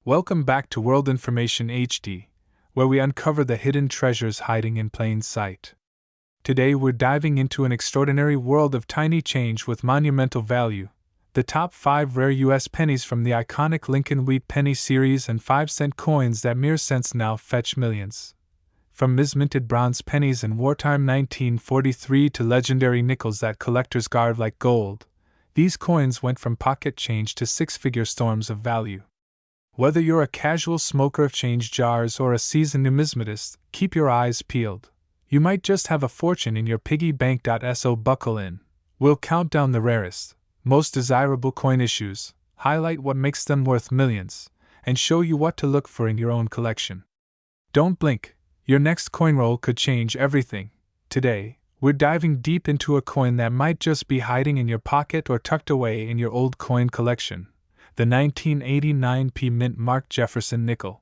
Welcome back to World Information HD, where we uncover the hidden treasures hiding in plain sight. Today we're diving into an extraordinary world of tiny change with monumental value, the top 5 rare U.S. pennies from the iconic Lincoln Wheat penny series and 5-cent coins that mere cents now fetch millions. From minted bronze pennies in wartime 1943 to legendary nickels that collectors guard like gold, these coins went from pocket change to six-figure storms of value. Whether you're a casual smoker of change jars or a seasoned numismatist, keep your eyes peeled. You might just have a fortune in your piggy bank. So buckle in. We'll count down the rarest, most desirable coin issues, highlight what makes them worth millions, and show you what to look for in your own collection. Don't blink, your next coin roll could change everything. Today, we're diving deep into a coin that might just be hiding in your pocket or tucked away in your old coin collection. The 1989 P Mint Mark Jefferson nickel.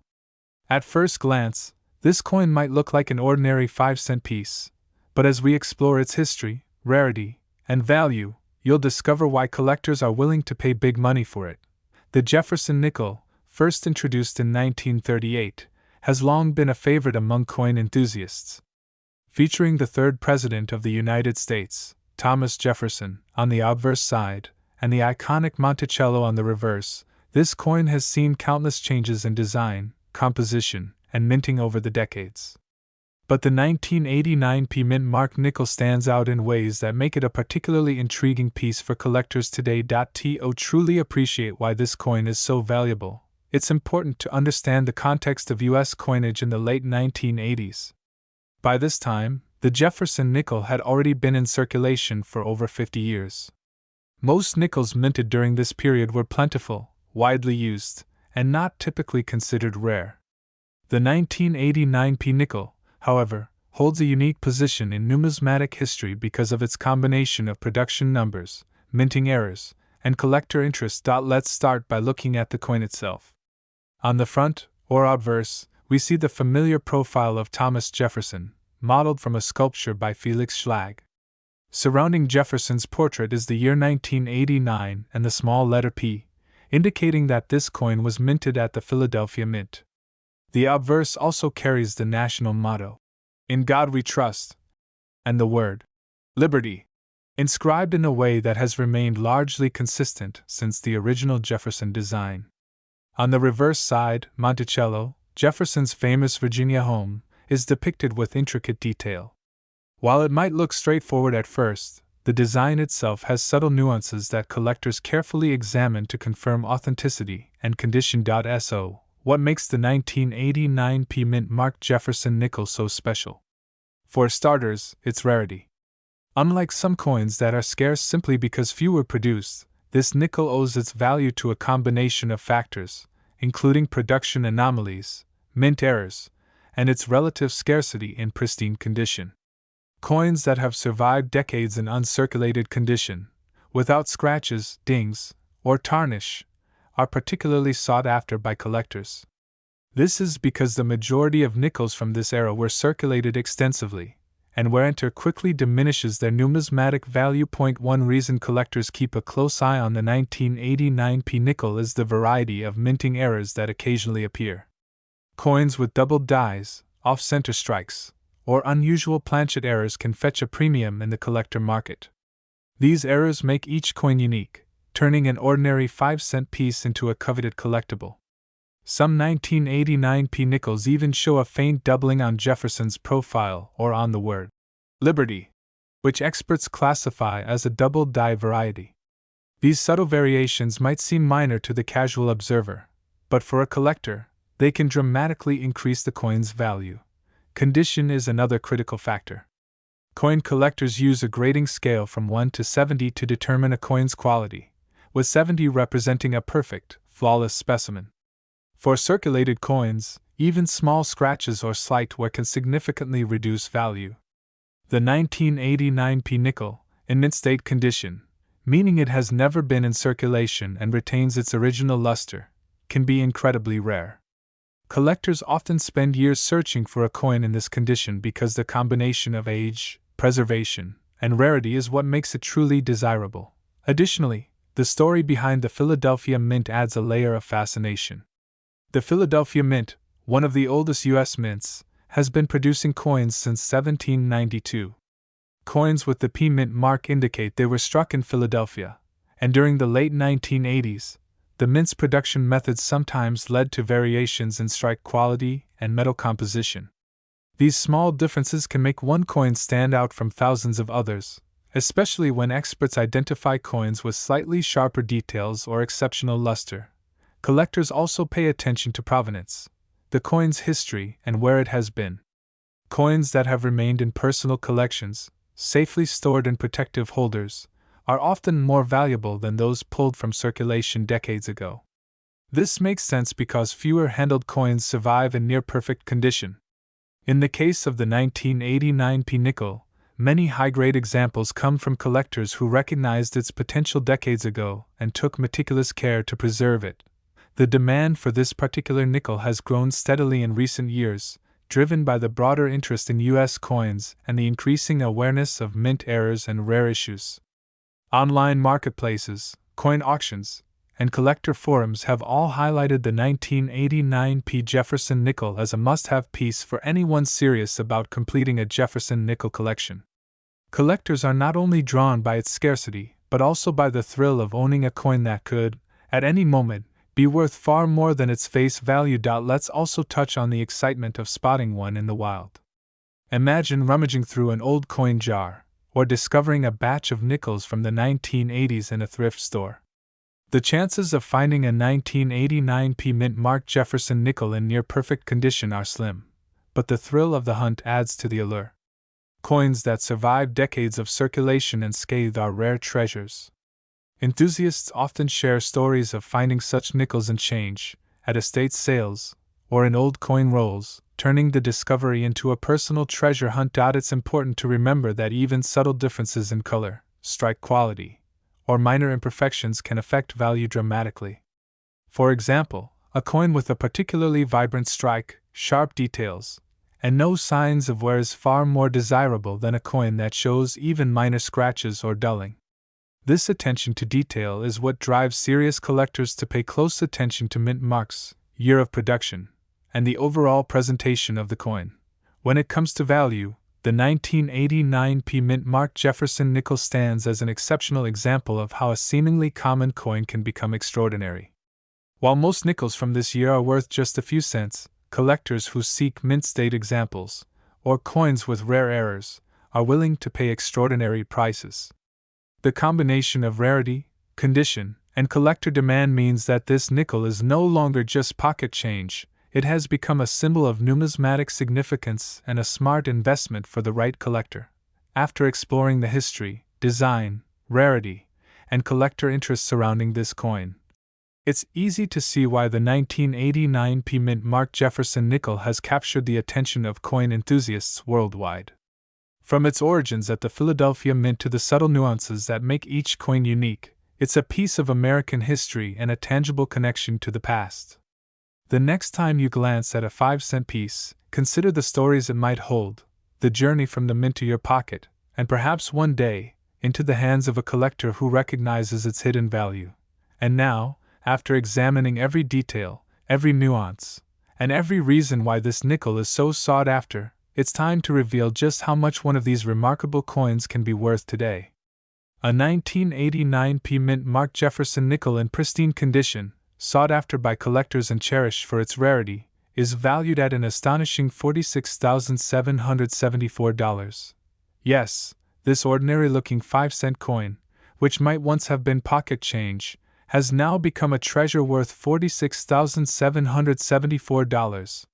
At first glance, this coin might look like an ordinary 5-cent piece, but as we explore its history, rarity, and value, you'll discover why collectors are willing to pay big money for it. The Jefferson nickel, first introduced in 1938, has long been a favorite among coin enthusiasts. Featuring the third President of the United States, Thomas Jefferson, on the obverse side, and the iconic Monticello on the reverse, this coin has seen countless changes in design, composition, and minting over the decades. But the 1989 P Mint Mark nickel stands out in ways that make it a particularly intriguing piece for collectors today. To truly appreciate why this coin is so valuable, it's important to understand the context of U.S. coinage in the late 1980s. By this time, the Jefferson nickel had already been in circulation for over 50 years. Most nickels minted during this period were plentiful, widely used, and not typically considered rare. The 1989 P nickel, however, holds a unique position in numismatic history because of its combination of production numbers, minting errors, and collector interest. Let's start by looking at the coin itself. On the front, or obverse, we see the familiar profile of Thomas Jefferson, modeled from a sculpture by Felix Schlag. Surrounding Jefferson's portrait is the year 1989 and the small letter P, indicating that this coin was minted at the Philadelphia Mint. The obverse also carries the national motto, "In God We Trust," and the word, "Liberty," inscribed in a way that has remained largely consistent since the original Jefferson design. On the reverse side, Monticello, Jefferson's famous Virginia home, is depicted with intricate detail. While it might look straightforward at first, the design itself has subtle nuances that collectors carefully examine to confirm authenticity and condition. So, what makes the 1989 P Mint Mark Jefferson nickel so special? For starters, its rarity. Unlike some coins that are scarce simply because few were produced, this nickel owes its value to a combination of factors, including production anomalies, mint errors, and its relative scarcity in pristine condition. Coins that have survived decades in uncirculated condition, without scratches, dings, or tarnish, are particularly sought after by collectors. This is because the majority of nickels from this era were circulated extensively, and wear and tear quickly diminishes their numismatic value. One reason collectors keep a close eye on the 1989 P nickel is the variety of minting errors that occasionally appear. Coins with doubled dies, off-center strikes, or unusual planchet errors can fetch a premium in the collector market. These errors make each coin unique, turning an ordinary 5-cent piece into a coveted collectible. Some 1989 P nickels even show a faint doubling on Jefferson's profile or on the word "Liberty," which experts classify as a double die variety. These subtle variations might seem minor to the casual observer, but for a collector, they can dramatically increase the coin's value. Condition is another critical factor. Coin collectors use a grading scale from 1 to 70 to determine a coin's quality, with 70 representing a perfect, flawless specimen. For circulated coins, even small scratches or slight wear can significantly reduce value. The 1989 P nickel, in mint state condition, meaning it has never been in circulation and retains its original luster, can be incredibly rare. Collectors often spend years searching for a coin in this condition because the combination of age, preservation, and rarity is what makes it truly desirable. Additionally, the story behind the Philadelphia Mint adds a layer of fascination. The Philadelphia Mint, one of the oldest U.S. mints, has been producing coins since 1792. Coins with the P Mint mark indicate they were struck in Philadelphia, and during the late 1980s, the mint's production methods sometimes led to variations in strike quality and metal composition. These small differences can make one coin stand out from thousands of others, especially when experts identify coins with slightly sharper details or exceptional luster. Collectors also pay attention to provenance, the coin's history, and where it has been. Coins that have remained in personal collections, safely stored in protective holders, are often more valuable than those pulled from circulation decades ago. This makes sense because fewer handled coins survive in near-perfect condition. In the case of the 1989 P nickel, many high-grade examples come from collectors who recognized its potential decades ago and took meticulous care to preserve it. The demand for this particular nickel has grown steadily in recent years, driven by the broader interest in U.S. coins and the increasing awareness of mint errors and rare issues. Online marketplaces, coin auctions, and collector forums have all highlighted the 1989 P. Jefferson nickel as a must-have piece for anyone serious about completing a Jefferson nickel collection. Collectors are not only drawn by its scarcity, but also by the thrill of owning a coin that could, at any moment, be worth far more than its face value. Let's also touch on the excitement of spotting one in the wild. Imagine rummaging through an old coin jar, or discovering a batch of nickels from the 1980s in a thrift store. The chances of finding a 1989 P Mint marked Jefferson nickel in near perfect condition are slim, but the thrill of the hunt adds to the allure. Coins that survive decades of circulation unscathed are rare treasures. Enthusiasts often share stories of finding such nickels and change, at estate sales, or in old coin rolls, turning the discovery into a personal treasure hunt. It's important to remember that even subtle differences in color, strike quality, or minor imperfections can affect value dramatically. For example, a coin with a particularly vibrant strike, sharp details, and no signs of wear is far more desirable than a coin that shows even minor scratches or dulling. This attention to detail is what drives serious collectors to pay close attention to mint marks, year of production, and the overall presentation of the coin. When it comes to value, the 1989 P Mint marked Jefferson nickel stands as an exceptional example of how a seemingly common coin can become extraordinary. While most nickels from this year are worth just a few cents, collectors who seek mint state examples, or coins with rare errors, are willing to pay extraordinary prices. The combination of rarity, condition, and collector demand means that this nickel is no longer just pocket change. It has become a symbol of numismatic significance and a smart investment for the right collector. After exploring the history, design, rarity, and collector interest surrounding this coin, it's easy to see why the 1989 P Mint marked Jefferson nickel has captured the attention of coin enthusiasts worldwide. From its origins at the Philadelphia Mint to the subtle nuances that make each coin unique, it's a piece of American history and a tangible connection to the past. The next time you glance at a 5-cent piece, consider the stories it might hold, the journey from the mint to your pocket, and perhaps one day, into the hands of a collector who recognizes its hidden value. And now, after examining every detail, every nuance, and every reason why this nickel is so sought after, it's time to reveal just how much one of these remarkable coins can be worth today. A 1989 P Mint marked Jefferson nickel in pristine condition, sought after by collectors and cherished for its rarity, is valued at an astonishing $46,774. Yes, this ordinary-looking 5-cent coin, which might once have been pocket change, has now become a treasure worth $46,774.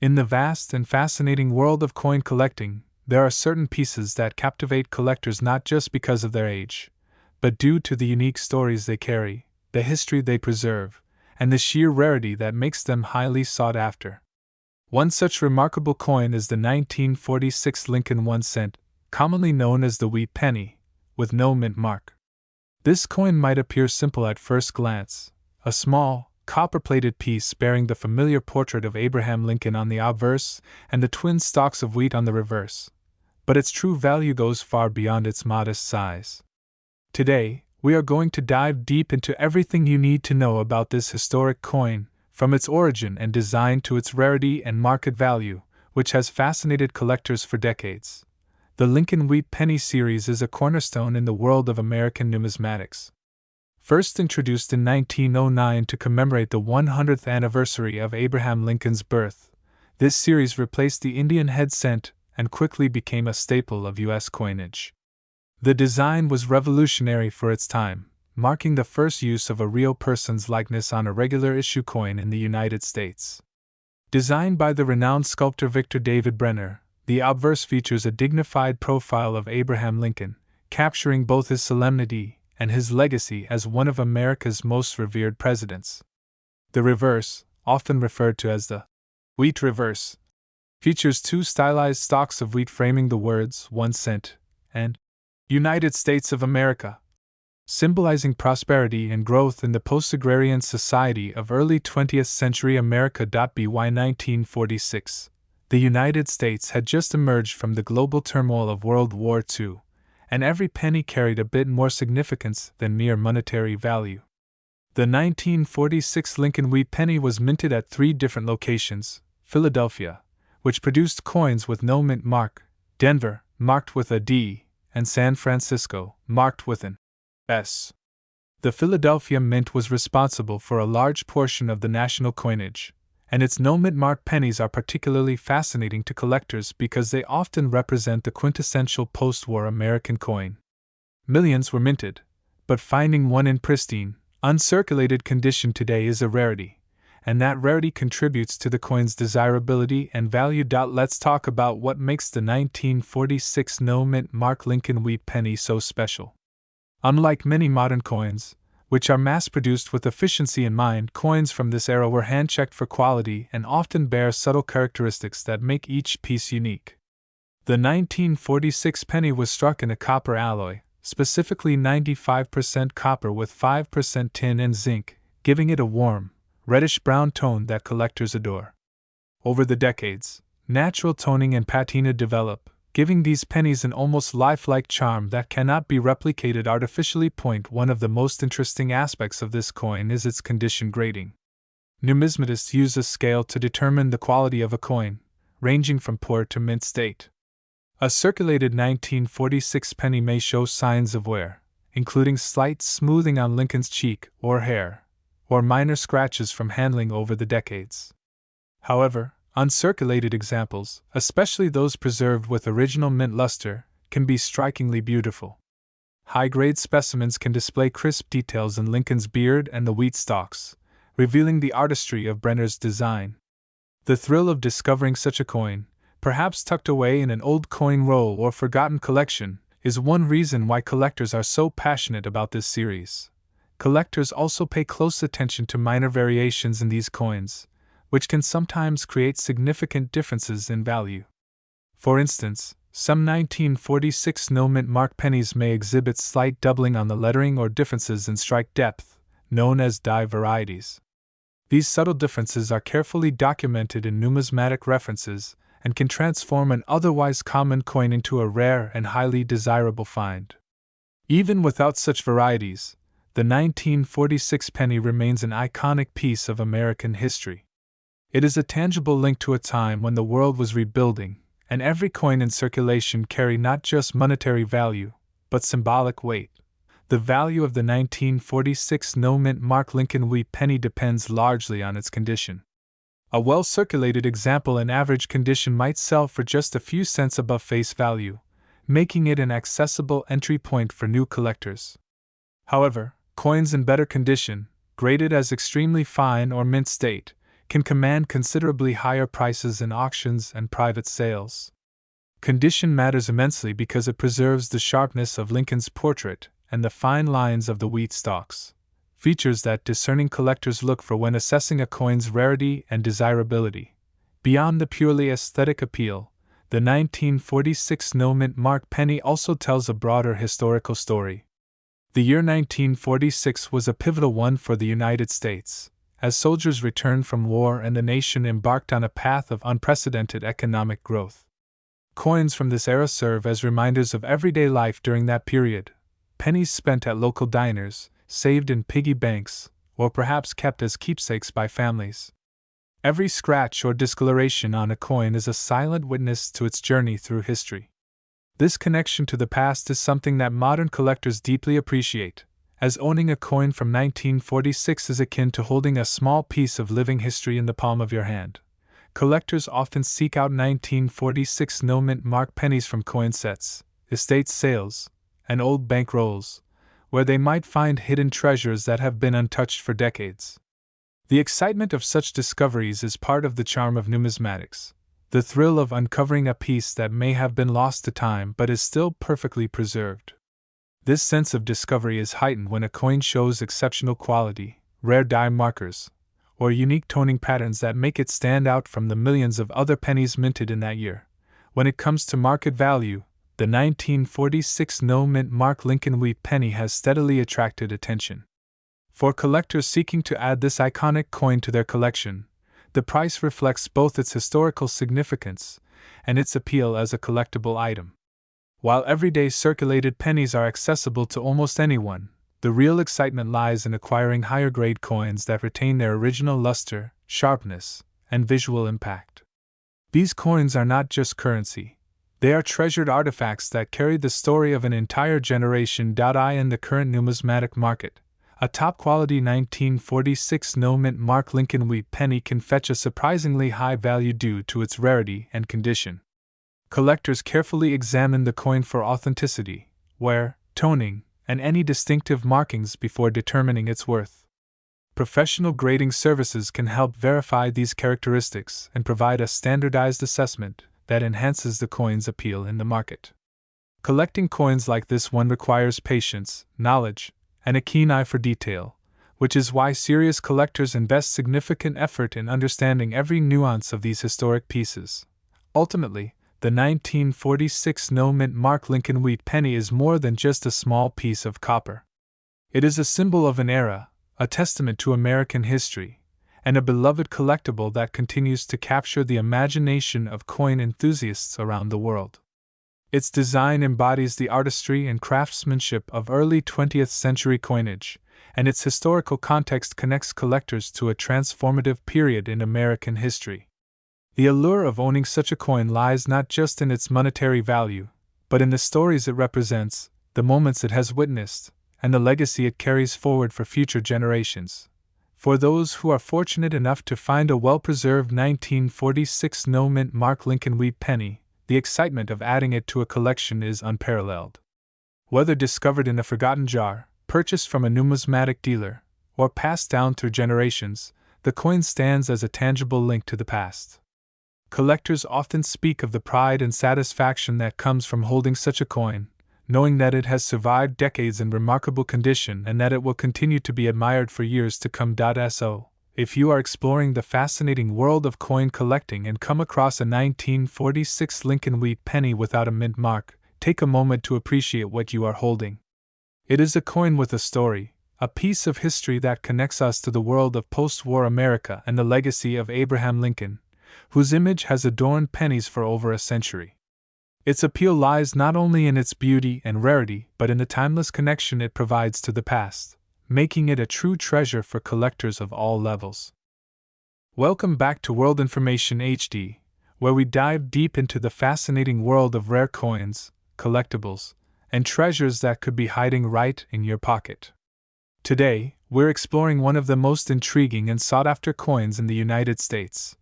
In the vast and fascinating world of coin collecting, there are certain pieces that captivate collectors not just because of their age, but due to the unique stories they carry, the history they preserve, and the sheer rarity that makes them highly sought after. One such remarkable coin is the 1946 Lincoln 1-cent, commonly known as the wheat penny, with no mint mark. This coin might appear simple at first glance, a small, copper-plated piece bearing the familiar portrait of Abraham Lincoln on the obverse and the twin stalks of wheat on the reverse. But its true value goes far beyond its modest size. Today, we are going to dive deep into everything you need to know about this historic coin, From its origin and design to its rarity and market value, which has fascinated collectors for decades, the Lincoln Wheat Penny series is a cornerstone in the world of American numismatics. First introduced in 1909 to commemorate the 100th anniversary of Abraham Lincoln's birth, this series replaced the Indian head cent and quickly became a staple of U.S. coinage. The design was revolutionary for its time, marking the first use of a real person's likeness on a regular issue coin in the United States. Designed by the renowned sculptor Victor David Brenner, the obverse features a dignified profile of Abraham Lincoln, capturing both his solemnity and his legacy as one of America's most revered presidents. The reverse, often referred to as the wheat reverse, features two stylized stalks of wheat framing the words 1 cent and United States of America, symbolizing prosperity and growth in the post-agrarian society of early 20th century America. By 1946, the United States had just emerged from the global turmoil of World War II, and every penny carried a bit more significance than mere monetary value. The 1946 Lincoln Wheat Penny was minted at 3 different locations: Philadelphia, which produced coins with no mint mark, Denver, marked with a D, and San Francisco, marked with an S. The Philadelphia Mint was responsible for a large portion of the national coinage, and its no mint mark pennies are particularly fascinating to collectors because they often represent the quintessential post-war American coin. Millions were minted, but finding one in pristine, uncirculated condition today is a rarity, and that rarity contributes to the coin's desirability and value. Let's talk about what makes the 1946 no mint mark Lincoln Wheat Penny so special. Unlike many modern coins, which are mass-produced with efficiency in mind, coins from this era were hand-checked for quality and often bear subtle characteristics that make each piece unique. The 1946 penny was struck in a copper alloy, specifically 95% copper with 5% tin and zinc, giving it a warm, reddish-brown tone that collectors adore. Over the decades, natural toning and patina develop, giving these pennies an almost lifelike charm that cannot be replicated artificially. One of the most interesting aspects of this coin is its condition grading. Numismatists use a scale to determine the quality of a coin, ranging from poor to mint state. A circulated 1946 penny may show signs of wear, including slight smoothing on Lincoln's cheek or hair, or minor scratches from handling over the decades. However, uncirculated examples, especially those preserved with original mint luster, can be strikingly beautiful. High-grade specimens can display crisp details in Lincoln's beard and the wheat stalks, revealing the artistry of Brenner's design. The thrill of discovering such a coin, perhaps tucked away in an old coin roll or forgotten collection, is one reason why collectors are so passionate about this series. Collectors also pay close attention to minor variations in these coins, which can sometimes create significant differences in value. For instance, some 1946 no mint mark pennies may exhibit slight doubling on the lettering or differences in strike depth, known as die varieties. These subtle differences are carefully documented in numismatic references and can transform an otherwise common coin into a rare and highly desirable find. Even without such varieties, the 1946 penny remains an iconic piece of American history. It is a tangible link to a time when the world was rebuilding, and every coin in circulation carried not just monetary value, but symbolic weight. The value of the 1946 no mint mark Lincoln Wheat Penny depends largely on its condition. A well-circulated example in average condition might sell for just a few cents above face value, making it an accessible entry point for new collectors. However, coins in better condition, graded as extremely fine or mint state, can command considerably higher prices in auctions and private sales. Condition matters immensely because it preserves the sharpness of Lincoln's portrait and the fine lines of the wheat stalks, features that discerning collectors look for when assessing a coin's rarity and desirability. Beyond the purely aesthetic appeal, the 1946 no mint mark penny also tells a broader historical story. The year 1946 was a pivotal one for the United States, as soldiers returned from war and the nation embarked on a path of unprecedented economic growth. Coins from this era serve as reminders of everyday life during that period: pennies spent at local diners, saved in piggy banks, or perhaps kept as keepsakes by families. Every scratch or discoloration on a coin is a silent witness to its journey through history. This connection to the past is something that modern collectors deeply appreciate, as owning a coin from 1946 is akin to holding a small piece of living history in the palm of your hand. Collectors often seek out 1946 no-mint mark pennies from coin sets, estate sales, and old bank rolls, where they might find hidden treasures that have been untouched for decades. The excitement of such discoveries is part of the charm of numismatics, the thrill of uncovering a piece that may have been lost to time but is still perfectly preserved. This sense of discovery is heightened when a coin shows exceptional quality, rare die markers, or unique toning patterns that make it stand out from the millions of other pennies minted in that year. When it comes to market value, the 1946 no-mint mark Lincoln wheat penny has steadily attracted attention. For collectors seeking to add this iconic coin to their collection, the price reflects both its historical significance and its appeal as a collectible item. While everyday circulated pennies are accessible to almost anyone, the real excitement lies in acquiring higher-grade coins that retain their original luster, sharpness, and visual impact. These coins are not just currency. They are treasured artifacts that carry the story of an entire generation. In the current numismatic market, a top-quality 1946 no-mint mark Lincoln wheat penny can fetch a surprisingly high value due to its rarity and condition. Collectors carefully examine the coin for authenticity, wear, toning, and any distinctive markings before determining its worth. Professional grading services can help verify these characteristics and provide a standardized assessment that enhances the coin's appeal in the market. Collecting coins like this one requires patience, knowledge, and a keen eye for detail, which is why serious collectors invest significant effort in understanding every nuance of these historic pieces. Ultimately, the 1946 no-mint mark Lincoln wheat penny is more than just a small piece of copper. It is a symbol of an era, a testament to American history, and a beloved collectible that continues to capture the imagination of coin enthusiasts around the world. Its design embodies the artistry and craftsmanship of early 20th century coinage, and its historical context connects collectors to a transformative period in American history. The allure of owning such a coin lies not just in its monetary value, but in the stories it represents, the moments it has witnessed, and the legacy it carries forward for future generations. For those who are fortunate enough to find a well-preserved 1946 no-mint mark Lincoln wheat penny, the excitement of adding it to a collection is unparalleled. Whether discovered in a forgotten jar, purchased from a numismatic dealer, or passed down through generations, the coin stands as a tangible link to the past. Collectors often speak of the pride and satisfaction that comes from holding such a coin, knowing that it has survived decades in remarkable condition and that it will continue to be admired for years to come. So, if you are exploring the fascinating world of coin collecting and come across a 1946 Lincoln wheat penny without a mint mark, take a moment to appreciate what you are holding. It is a coin with a story, a piece of history that connects us to the world of post-war America and the legacy of Abraham Lincoln, whose image has adorned pennies for over a century. Its appeal lies not only in its beauty and rarity but in the timeless connection it provides to the past, making it a true treasure for collectors of all levels. Welcome back to World Information HD, where we dive deep into the fascinating world of rare coins, collectibles, and treasures that could be hiding right in your pocket. Today, we're exploring one of the most intriguing and sought-after coins in the United States,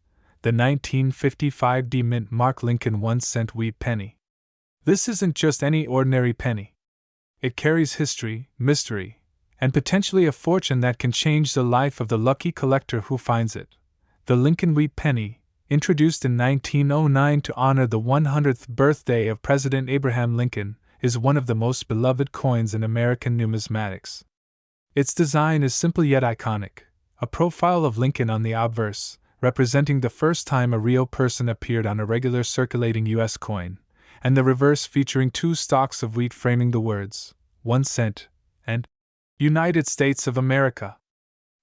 the 1955 mint mark Lincoln 1-cent wheat penny. This isn't just any ordinary penny. It carries history, mystery, and potentially a fortune that can change the life of the lucky collector who finds it. The Lincoln wheat penny, introduced in 1909 to honor the 100th birthday of President Abraham Lincoln, is one of the most beloved coins in American numismatics. Its design is simple yet iconic, a profile of Lincoln on the obverse, representing the first time a real person appeared on a regular circulating U.S. coin, and the reverse featuring two stalks of wheat framing the words, 1 cent, and United States of America.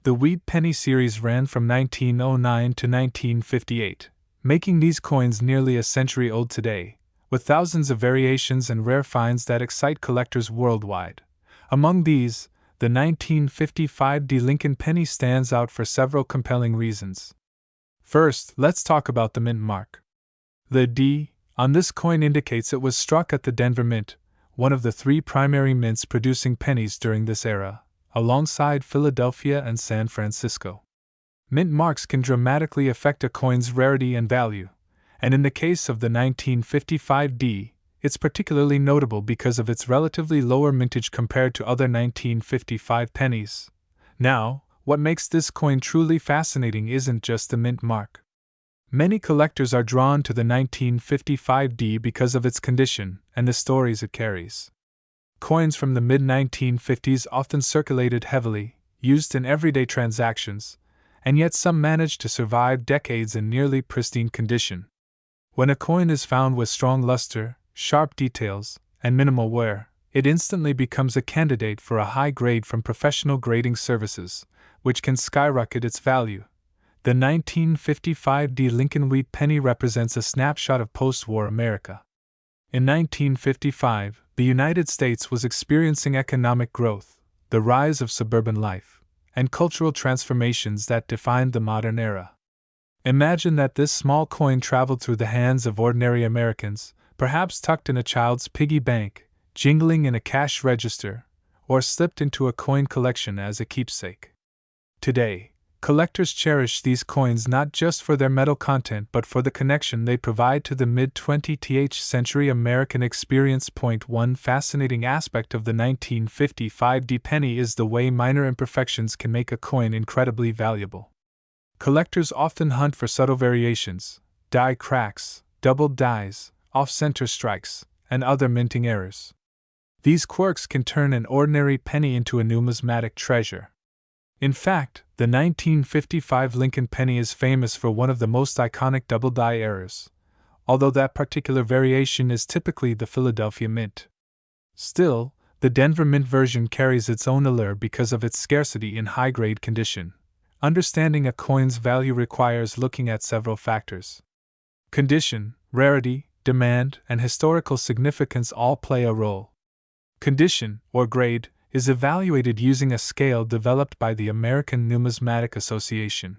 The wheat penny series ran from 1909 to 1958, making these coins nearly a century old today, with thousands of variations and rare finds that excite collectors worldwide. Among these, the 1955 Lincoln penny stands out for several compelling reasons. First, let's talk about the mint mark. The D on this coin indicates it was struck at the Denver Mint, one of the three primary mints producing pennies during this era, alongside Philadelphia and San Francisco. Mint marks can dramatically affect a coin's rarity and value, and in the case of the 1955 D, it's particularly notable because of its relatively lower mintage compared to other 1955 pennies. Now, what makes this coin truly fascinating isn't just the mint mark. Many collectors are drawn to the 1955 D because of its condition and the stories it carries. Coins from the mid-1950s often circulated heavily, used in everyday transactions, and yet some managed to survive decades in nearly pristine condition. When a coin is found with strong luster, sharp details, and minimal wear, it instantly becomes a candidate for a high grade from professional grading services, which can skyrocket its value. The 1955 Lincoln wheat penny represents a snapshot of post-war America. In 1955, the United States was experiencing economic growth, the rise of suburban life, and cultural transformations that defined the modern era. Imagine that this small coin traveled through the hands of ordinary Americans, perhaps tucked in a child's piggy bank, jingling in a cash register, or slipped into a coin collection as a keepsake. Today, collectors cherish these coins not just for their metal content but for the connection they provide to the mid-20th century American experience. One fascinating aspect of the 1955 penny is the way minor imperfections can make a coin incredibly valuable. Collectors often hunt for subtle variations, die cracks, doubled dies, off-center strikes, and other minting errors. These quirks can turn an ordinary penny into a numismatic treasure. In fact, the 1955 Lincoln penny is famous for one of the most iconic double die errors, although that particular variation is typically the Philadelphia Mint. Still, the Denver Mint version carries its own allure because of its scarcity in high-grade condition. Understanding a coin's value requires looking at several factors. Condition, rarity, demand, and historical significance all play a role. Condition, or grade, is evaluated using a scale developed by the American Numismatic Association.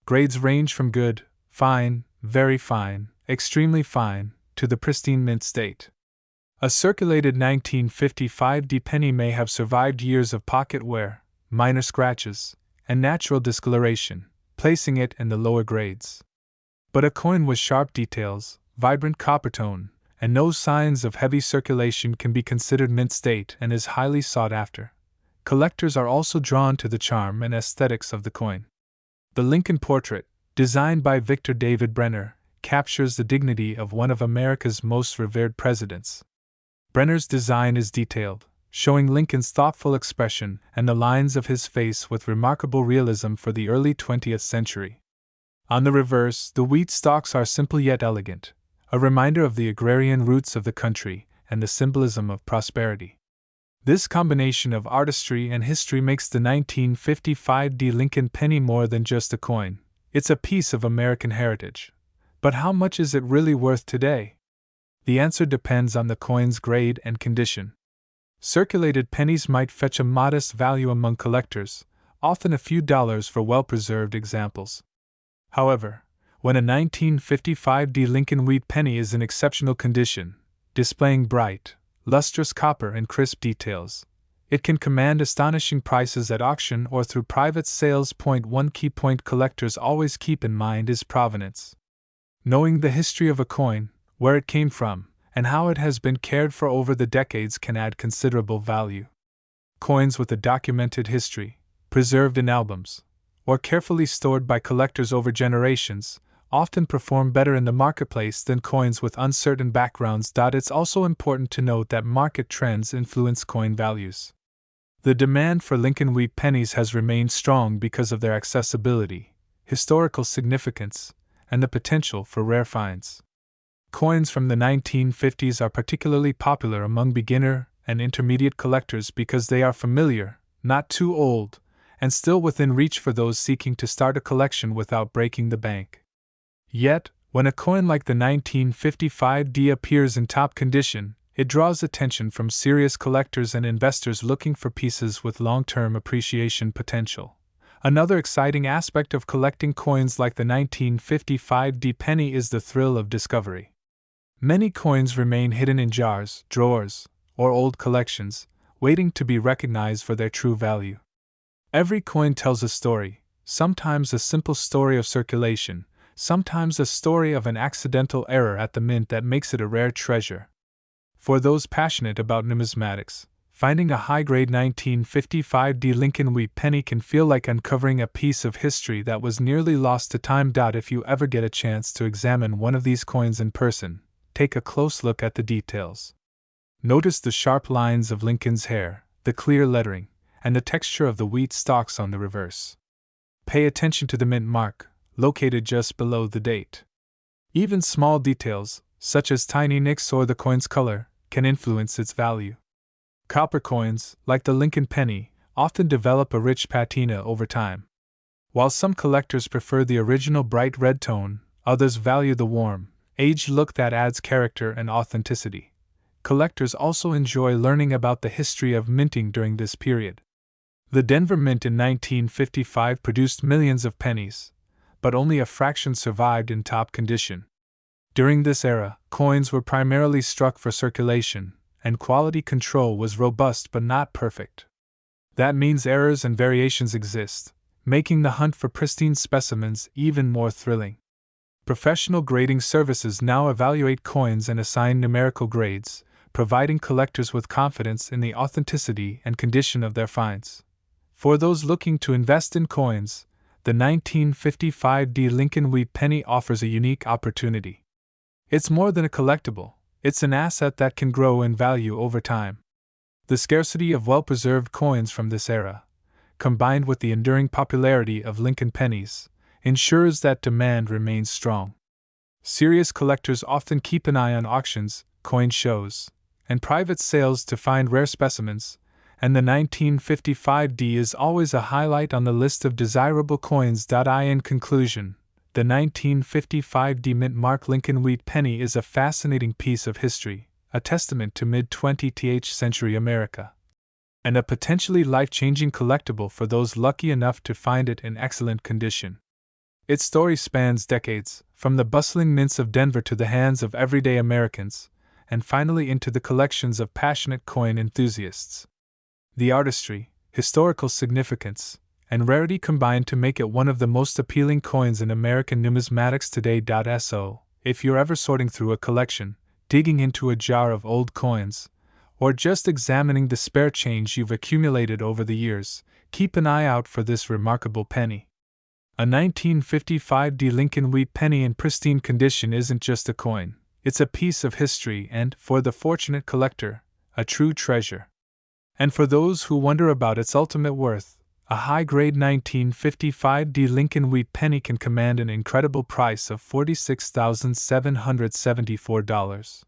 Grades range from good, fine, very fine, extremely fine, to the pristine mint state. A circulated 1955 penny may have survived years of pocket wear, minor scratches, and natural discoloration, placing it in the lower grades. But a coin with sharp details, vibrant copper tone, and no signs of heavy circulation can be considered mint state and is highly sought after. Collectors are also drawn to the charm and aesthetics of the coin. The Lincoln portrait, designed by Victor David Brenner, captures the dignity of one of America's most revered presidents. Brenner's design is detailed, showing Lincoln's thoughtful expression and the lines of his face with remarkable realism for the early 20th century. On the reverse, the wheat stalks are simple yet elegant, a reminder of the agrarian roots of the country and the symbolism of prosperity. This combination of artistry and history makes the 1955 Lincoln penny more than just a coin. It's a piece of American heritage. But how much is it really worth today? The answer depends on the coin's grade and condition. Circulated pennies might fetch a modest value among collectors, often a few dollars for well-preserved examples. However, when a 1955 Lincoln wheat penny is in exceptional condition, displaying bright, lustrous copper and crisp details, it can command astonishing prices at auction or through private sales. One key point collectors always keep in mind is provenance. Knowing the history of a coin, where it came from, and how it has been cared for over the decades can add considerable value. Coins with a documented history, preserved in albums, or carefully stored by collectors over generations, often perform better in the marketplace than coins with uncertain backgrounds. It's also important to note that market trends influence coin values. The demand for Lincoln wheat pennies has remained strong because of their accessibility, historical significance, and the potential for rare finds. Coins from the 1950s are particularly popular among beginner and intermediate collectors because they are familiar, not too old, and still within reach for those seeking to start a collection without breaking the bank. Yet, when a coin like the 1955 appears in top condition, It draws attention from serious collectors and investors looking for pieces with long-term appreciation potential. Another exciting aspect of collecting coins like the 1955 penny is the thrill of discovery. Many coins remain hidden in jars, drawers, or old collections, waiting to be recognized for their true value. Every coin tells a story, sometimes a simple story of circulation, sometimes a story of an accidental error at the mint that makes it a rare treasure. For those passionate about numismatics, finding a high-grade 1955 Lincoln wheat penny can feel like uncovering a piece of history that was nearly lost to time. If you ever get a chance to examine one of these coins in person, take a close look at the details. Notice the sharp lines of Lincoln's hair, the clear lettering, and the texture of the wheat stalks on the reverse. Pay attention to the mint mark, located just below the date. Even small details, such as tiny nicks or the coin's color, can influence its value. Copper coins, like the Lincoln penny, often develop a rich patina over time. While some collectors prefer the original bright red tone, others value the warm, aged look that adds character and authenticity. Collectors also enjoy learning about the history of minting during this period. The Denver Mint in 1955 produced millions of pennies, but only a fraction survived in top condition. During this era, coins were primarily struck for circulation, and quality control was robust but not perfect. That means errors and variations exist, making the hunt for pristine specimens even more thrilling. Professional grading services now evaluate coins and assign numerical grades, providing collectors with confidence in the authenticity and condition of their finds. For those looking to invest in coins, the 1955 Lincoln wheat penny offers a unique opportunity. It's more than a collectible, it's an asset that can grow in value over time. The scarcity of well-preserved coins from this era, combined with the enduring popularity of Lincoln pennies, ensures that demand remains strong. Serious collectors often keep an eye on auctions, coin shows, and private sales to find rare specimens, and the 1955 is always a highlight on the list of desirable coins. In conclusion, the 1955 mint mark Lincoln wheat penny is a fascinating piece of history, a testament to mid-20th century America, and a potentially life-changing collectible for those lucky enough to find it in excellent condition. Its story spans decades, from the bustling mints of Denver to the hands of everyday Americans, and finally into the collections of passionate coin enthusiasts. The artistry, historical significance, and rarity combine to make it one of the most appealing coins in American numismatics today. So, if you're ever sorting through a collection, digging into a jar of old coins, or just examining the spare change you've accumulated over the years, keep an eye out for this remarkable penny. A 1955 Lincoln wheat penny in pristine condition isn't just a coin, it's a piece of history and, for the fortunate collector, a true treasure. And for those who wonder about its ultimate worth, a high-grade 1955 Lincoln wheat penny can command an incredible price of $46,774.